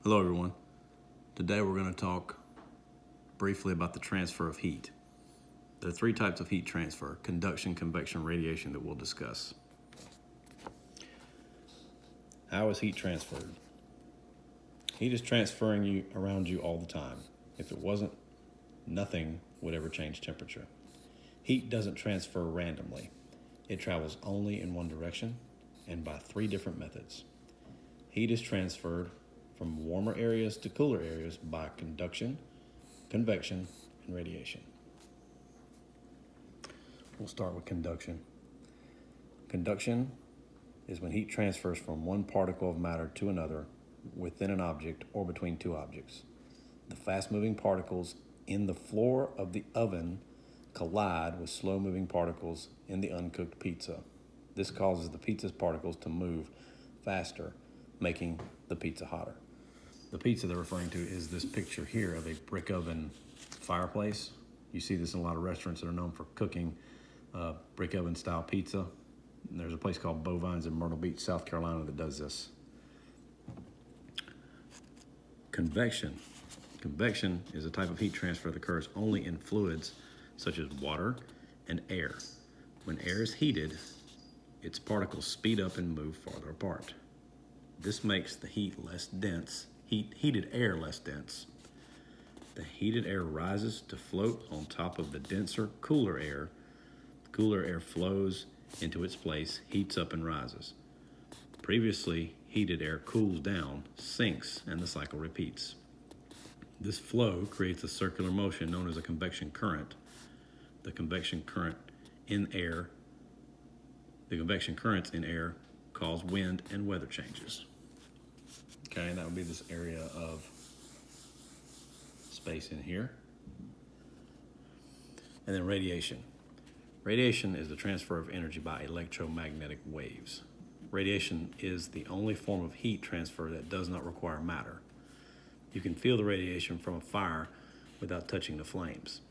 Hello everyone. Today we're going to talk briefly about the transfer of heat. There are three types of heat transfer: conduction, convection, radiation, that we'll discuss. How is heat transferred? Heat is transferring around you all the time. If it wasn't, nothing would ever change temperature. Heat doesn't transfer randomly. It travels only in one direction and by three different methods. Heat is transferred from warmer areas to cooler areas by conduction, convection, and radiation. We'll start with conduction. Conduction is when heat transfers from one particle of matter to another within an object or between two objects. The fast-moving particles in the floor of the oven collide with slow-moving particles in the uncooked pizza. This causes the pizza's particles to move faster, making the pizza hotter. The pizza they're referring to is this picture here of a brick oven fireplace. You see this in a lot of restaurants that are known for cooking brick oven style pizza. And there's a place called Bovines in Myrtle Beach, South Carolina that does this. Convection. Convection is a type of heat transfer that occurs only in fluids such as water and air. When air is heated, its particles speed up and move farther apart. This makes the heated air less dense. The heated air rises to float on top of the denser, cooler air. Cooler air flows into its place, heats up, and rises. Previously heated air cools down, sinks, and the cycle repeats. This flow creates a circular motion known as a convection current. The convection currents in air cause wind and weather changes. Okay, and that would be this area of space in here. And then radiation. Radiation is the transfer of energy by electromagnetic waves. Radiation is the only form of heat transfer that does not require matter. You can feel the radiation from a fire without touching the flames.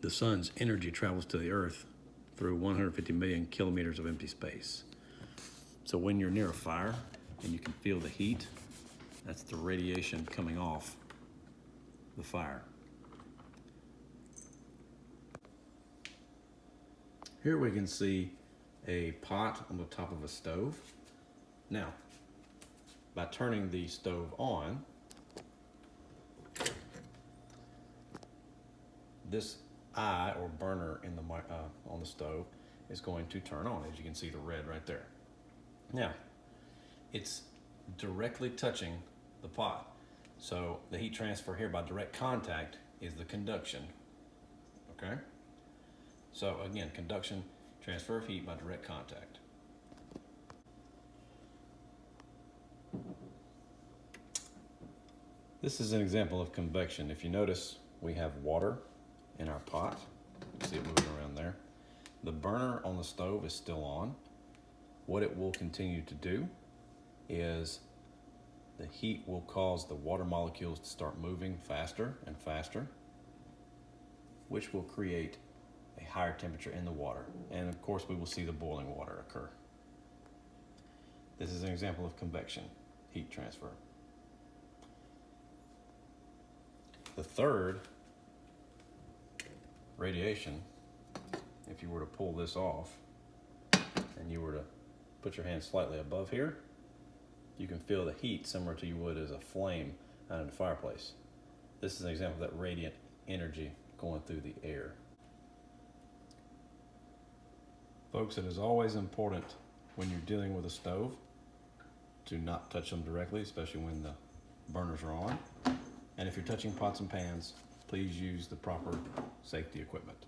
The sun's energy travels to the earth through 150 million kilometers of empty space. So when you're near a fire and you can feel the heat, that's the radiation coming off the fire. Here we can see a pot on the top of a stove. Now, by turning the stove on, this eye or burner in the on the stove is going to turn on. As you can see, the red right there. Now, it's directly touching the pot. So the heat transfer here by direct contact is the conduction. Okay? So again, conduction, transfer of heat by direct contact. This is an example of convection. If you notice, we have water in our pot. See it moving around there. The burner on the stove is still on. What it will continue to do is the heat will cause the water molecules to start moving faster and faster, which will create a higher temperature in the water. And of course, we will see the boiling water occur. This is an example of convection, heat transfer. The third, radiation, if you were to pull this off and you were to put your hand slightly above here, you can feel the heat similar to you would as a flame out in the fireplace. This is an example of that radiant energy going through the air. Folks, it is always important when you're dealing with a stove to not touch them directly, especially when the burners are on. And if you're touching pots and pans, please use the proper safety equipment.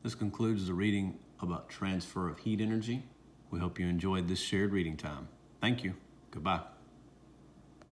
This concludes the reading about transfer of heat energy. We hope you enjoyed this shared reading time. Thank you. Goodbye.